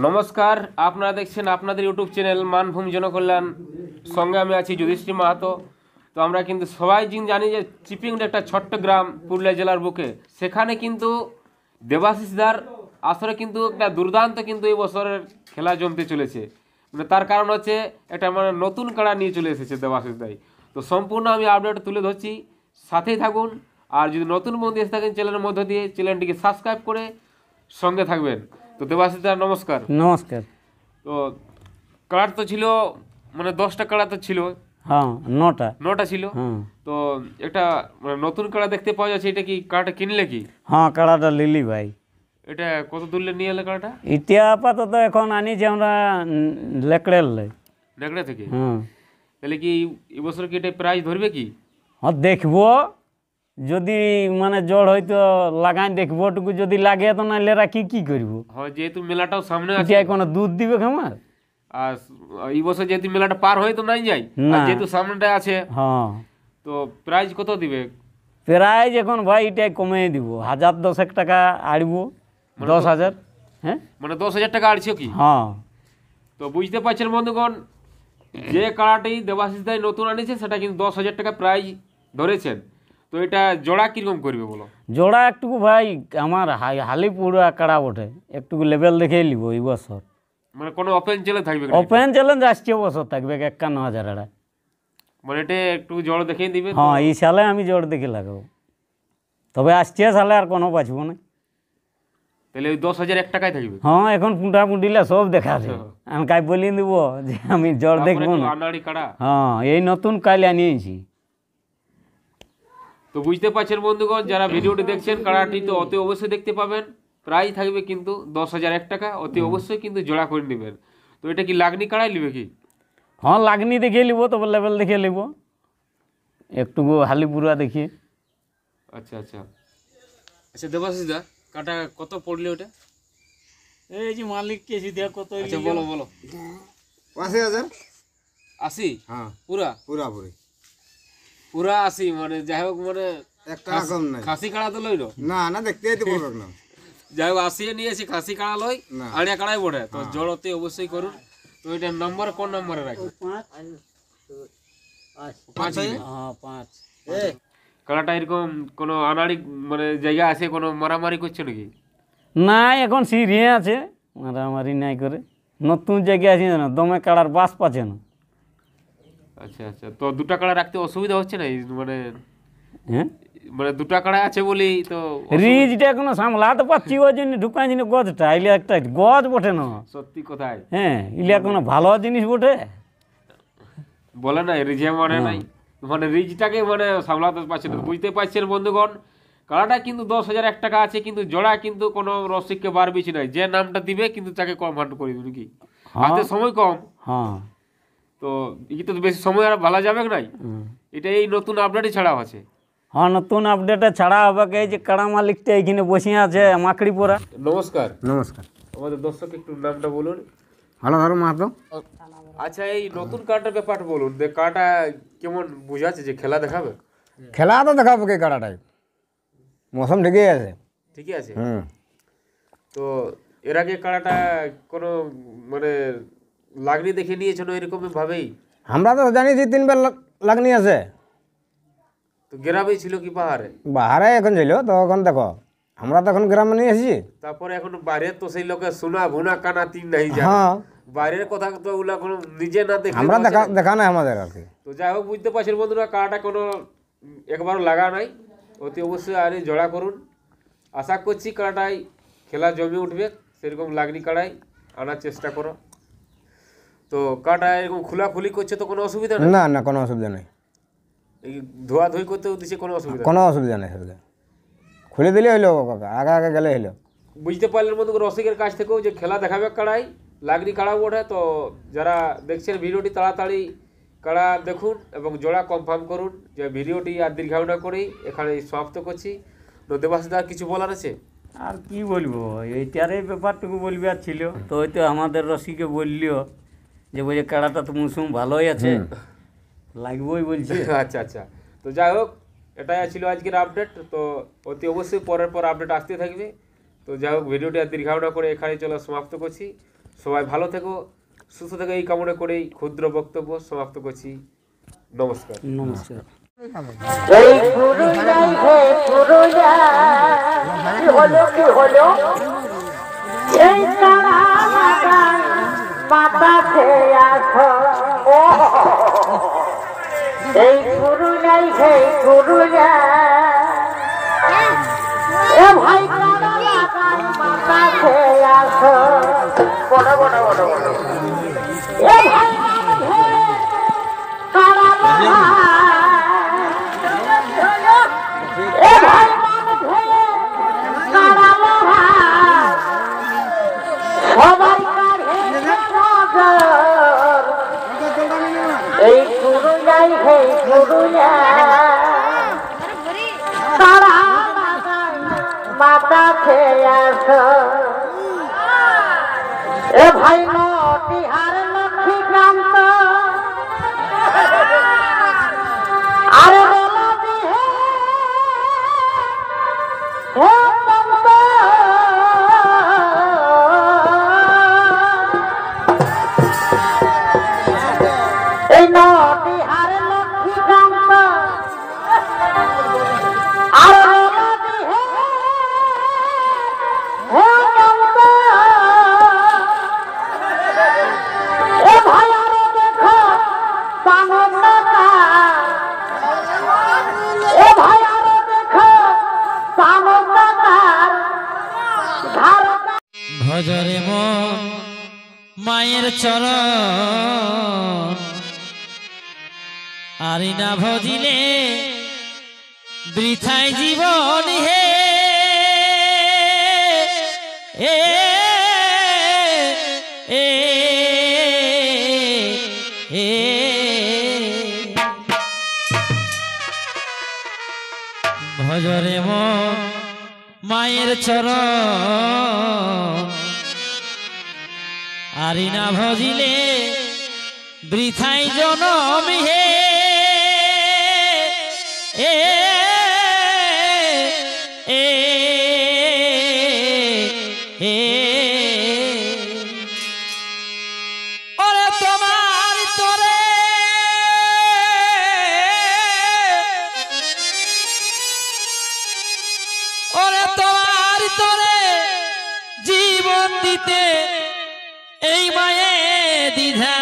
নমস্কার, আপনারা দেখছেন আপনাদের ইউটিউব চ্যানেল মানভূম জনকল্যাণ। সঙ্গে আমি আছি যুধিষ্ঠির মাহাতো। তো আমরা কিন্তু সবাই জানি যে চিপিংটা একটা ছোট্ট গ্রাম পুরুলিয়া জেলার বুকে। সেখানে কিন্তু দেবাশিসদার আসরে কিন্তু একটা দুর্দান্ত কিন্তু এই বছরের খেলা জমতে চলেছে। মানে তার কারণ হচ্ছে একটা মানে নতুন কাড়া নিয়ে চলে এসেছে দেবাশিসদাই। তো সম্পূর্ণ আমি আপডেট তুলে ধরছি, সাথেই থাকুন। আর যদি নতুন বন্ধু এসে থাকেন চ্যানেলের মধ্য দিয়ে চ্যানেলটিকে সাবস্ক্রাইব করে সঙ্গে থাকবেন। তো দেবাশিসদা নমস্কার। নমস্কার। তো কাড়া তো ছিল মানে 10টা কাড়া তো ছিল। হ্যাঁ, 9টা ছিল। হ্যাঁ। তো একটা মানে নতুন কাড়া দেখতে পাওয়া যাচ্ছে, এটা কি কাড়াটা কিনলে কি? হ্যাঁ, কাড়াটা লিলি ভাই। এটা কত দূরে নিয়ে এলে কাড়াটা? এটা আপাতত এখন আনিছি আমরা লেকড়ের নেকড়া থেকে। হ্যাঁ। তাহলে কি এবছর কি এটা প্রাইজ ধরবে কি? হ্যাঁ, দেখবো যদি মানে জড় হয়তো লাগাই দেখবো, টুকু যদি লাগে তো নাহলে এরা কি করবো। হ্যাঁ, যেহেতু মেলাটাও সামনে আছে, এটা কোনো দুধ দিবে খামার। আর এই বছর যেহেতু মেলাটা পার হয়ে তো নাই যাই, আর যেহেতু সামনেটা আছে, হ্যাঁ, তো প্রাইজ কত দিবে? প্রাইজ এখন ভাই এটাই কমিয়ে দিব, 1010 টাকা আড়বো। 10,000। হ্যাঁ, মানে 10,000 টাকা আড়ছো কি? হ্যাঁ। তো বুঝতে পারছেন বন্ধুগণ, যে কাড়াটি দেবাশিস দাই নতুন আনিছে সেটা কিন্তু 10,000 টাকা প্রাইজ ধরেছেন। তো এটা জোড়া কিরকম করবে বলো? জোড়া একটুকু ভাই আমার হালি পুরো কাড়া বটে, একটু লেভেল দেখে নিব এই বছর। মানে কোনো ওপেন চ্যালেঞ্জ থাকবে? ওপেন চ্যালেঞ্জ আসছে বছর থাকবে 51,000 টাকা। মানে এটা একটু জোড় দেখেই দিবে? হ্যাঁ, এই সালে আমি জোড় দেখে লাগাবো, তবে আসছে সালে আর কোনো বাঁচবো না। তাহলে ওই 10,001 টাকায় থাকবে? হ্যাঁ, এখন পুঁটা পুঁটিলা সব দেখাবে। আমি কাই বলি দিব যে আমি জোড় দেখবো না। আনাড়ি কাড়া। হ্যাঁ, এই নতুন কাল আনিয়েছি। তো বুঝতে পারছেন বন্ধুগণ, যারা ভিডিওটি দেখছেন কাড়াটি তো অতি অবশ্যই দেখতে পাবেন। প্রাইস থাকবে কিন্তু 10,001 টাকা, অতি অবশ্যই কিন্তু জোড়া করে নেবেন। তো এটা কি লাগনি কাড়াই নেবে কি? হ্যাঁ, লাগনি দেখে নিব, তবে লেভেল দেখে নিব, একটুকু হালিপুরা দেখিয়ে। আচ্ছা আচ্ছা আচ্ছা দেবাশিস দা, কাটা কত পড়লে ওটা? এই যে মালিক কেজি দেয়া কত? আচ্ছা বলো বলো। 80,000। 80? হ্যাঁ, পুরা পুরাপুরি পুরা 80? মানে যাই হোক, মানে একটা কম নাই। খাসি কাড়া তো লইলো না না, দেখতেই তো বলবেন না। যাই হোক 80 নিয়েছি, খাসি কাড়া লই, না। আড়িয়া কাড়াই বটে। তো জড়তে অবশ্যই করুন। তো এটার নম্বর কোন নম্বরে রাখবে? 5। হ্যাঁ, 5। কাড়াটা এরকম কোনো আনাড়ি মানে জায়গা আছে, কোনো মারামারি করছে নাকি? না, এখন সিরিয়ে আছে, মারামারি নাই করে। নতুন জায়গায় আছি না, দমে কাড়ার বাস পাচ্ছে না। আচ্ছা আচ্ছা, তো দুটা কাড়া রাখতে অসুবিধা হচ্ছে না? মানে হ্যাঁ, মানে দুটা কাড়া আছে বলি তো রিজটা এখনো সামলাতে পারছি, ওই জন্য ঢুকাই জিনিস গজটা ইলে একটা গজ বটে না। সত্যি কথাই হ্যাঁ, ইলে কোনো ভালো জিনিস বটে বলে না, রিজে মানে নাই, মানে রিজটাকে মানে সামলাতে পারছে না। বুঝতে পারছেন বন্ধুগণ, কাড়াটা কিন্তু 10,001 টাকা আছে, কিন্তু জোড়া কিন্তু কোনো রসিককে বার বেশি নাই। যে নামটা দিবে কিন্তু তাকে কম হান্ট করে দিবে নাকি? হাতে সময় কম। হ্যাঁ। তো এই তো বেশি সময় আর ভালো যাবে নাই। এটা এই নতুন আপডেটই ছাড়া আছে। হ্যাঁ, নতুন আপডেটে ছাড়া হবে। এই যে কাড়া মালিকটা এইখানে বসে আছে মাকড়ি পোড়া। নমস্কার। নমস্কার। আমাদের দর্শক একটু নামটা বলুন। হলধর মাহাতো। আচ্ছা, এই নতুন কার্ডটার ব্যাপারটা বলুন। কার্ডটা কেমন বুঝাচ্ছে যে খেলা দেখাবে? খেলা তো দেখাবো কি কাড়াটাই, মৌসুম ঠিকই আছে। ঠিকই আছে। হুম। তো এর আগে কাড়াটা কোনো মানে লাগনি দেখে নিয়েছো না এরকম ভাবেই? আমরা তো জানিছি 3 বার লাগনি আছে। তো গ্রামেই ছিল কি পাহাড়ে? বাহারে এখন ছিল তো, এখন দেখো আমরা তো এখন গ্রামে নিয়ে এসেছি। তারপরে এখন বাইরে তো সেই লোকের শোনা ভুনা কানা তিন নাই যায়। হ্যাঁ, বাইরের কথা তো ওগুলা কোনো নিজে না দেখে আমরা দেখা নাই আমাদের আর কি। তো যাই হোক, বুঝতে পারছেন বন্ধুরা, কাড়াটা কোনো একবারও লাগা নাই। অতি অবশ্যই আর জোড়া করুন। আশা করছি কাড়াটাই খেলা জমে উঠবে। সেরকম লাগনি কাড়াই আনার চেষ্টা করো। তো কাড়াটা এরকম খোলাখুলি করছে তো কোনো অসুবিধা নেই? না না, কোনো অসুবিধা নেই। এই ধোয়াধুয়ি করতেও দিচ্ছে কোনো অসুবিধা নেই? কোনো অসুবিধা নেই, সেটা খুলে দিলে হইলো কাকা, আগে আগে গেলে হইলো। বুঝতে পারলেন বন্ধু, রসিকের কাছ থেকেও যে খেলা দেখাবে কাড়াই, লাগনি কাড়া ওঠে। তো যারা দেখছেন ভিডিওটি তাড়াতাড়ি কাড়া দেখুন এবং জোড়া কনফার্ম করুন। যে ভিডিওটি আর দীর্ঘায়ু না করেই এখানে সমাপ্ত করছি। তো দেবাশিস কিছু বলার আছে? আর কি বলবো, এইটারই ব্যাপারটুকু বলবি আর ছিল। তো হয়তো আমাদের রসিকে বললিও যে বলছে কাড়াটা তো মৌসুম ভালোই আছে, লাগবই বলছে। আচ্ছা আচ্ছা, তো যাই হোক এটাই ছিল আজকের আপডেট। তো অতি অবশ্যই পরের পর আপডেট আসতে থাকবে। তো যাই হোক, ভিডিওটি আর দীর্ঘায়িত করে এখানে চলে সমাপ্ত করছি। সবাই ভালো থেকো, সুস্থ থেকো, এই কামনা করেই ক্ষুদ্র বক্তব্য সমাপ্ত করছি। নমস্কার। নমস্কার। এই পুরুলিয়ায় হে পুরুলিয়া, কি হলো কি হলো? এই তারা বাগান মাতা খেয়ে আসো। এই পুরুলিয়ায় হে পুরুলিয়া, এ ভাই তারা বাগান মাতা খেয়ে আসো। বলো বলো বলো বলো। এ ভাই তারা বাগান এই পুরুলিয়ায় হে পুরুলিয়া, তারা মাতা খেয়ে আসো। এ ভাই নটিহার লক্ষ্মীকান্ত আর বলাবি হে চন্দ্র, এই নটিহার লক্ষ্মীকান্ত আর বলাবি হে চন্দ্র। এ ভাই আরো দেখো পানকা, এ ভাই আরো দেখো পানকার ধারকা। ভজরে মন মায়ের চরণ, আরি না ভজিলে বৃথায় জীবন হে। এ এ এ ভজরে মন মায়ের চরণ, আরি না ভজিলে বৃথাই জনম হে। এ এ এ ওরে তোমার তোরে ওরে তোমার তোরে জীবন দিতে এই মায়ে দ্বিধা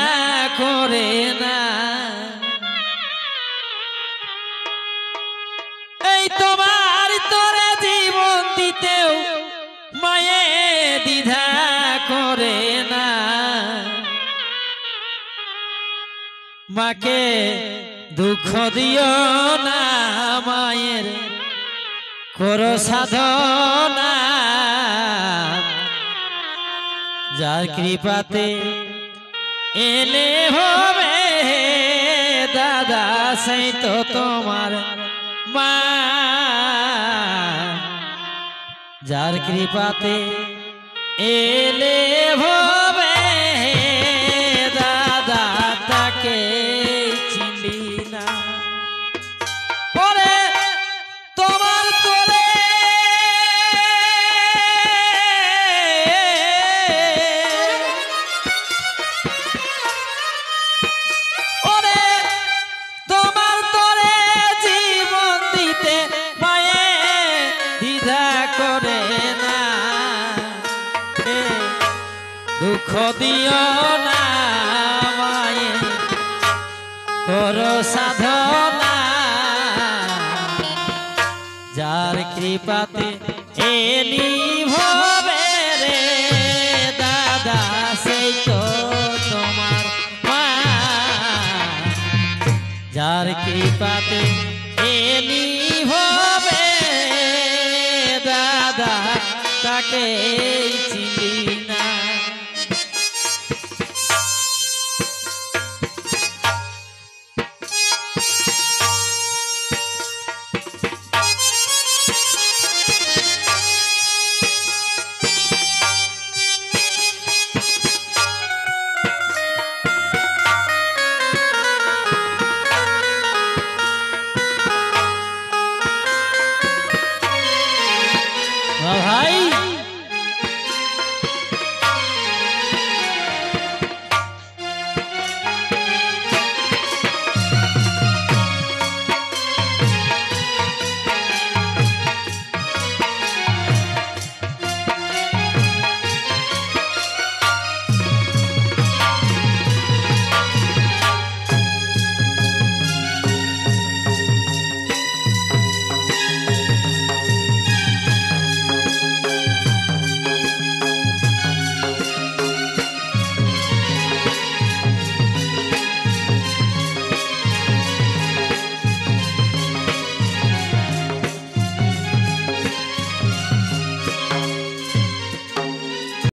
করে না। এই তোমার তোরে জীবন দিতেও মায়ে দ্বিধা করে না। মাকে দুঃখ দিও না, মায়ের করো সাধনা। যার কৃপাতে এলে হবে দাদা, সেই তো তোমার মা। যার কৃপাতে এলে হবে দাদা, তাকে চিনি না। পরে তোমার তোরে ওরে তোমার তোরে জীবন দিতে মায়ে দ্বিধা করে না। দুঃখ দিও না, মায়ে করো সাধনা। যার কৃপাতে এলি ভবে রে দাদা, সেই তো তোমার মা। যার কৃপাতে এলি ভবে দাদা, তাকে চিনি না। ভাই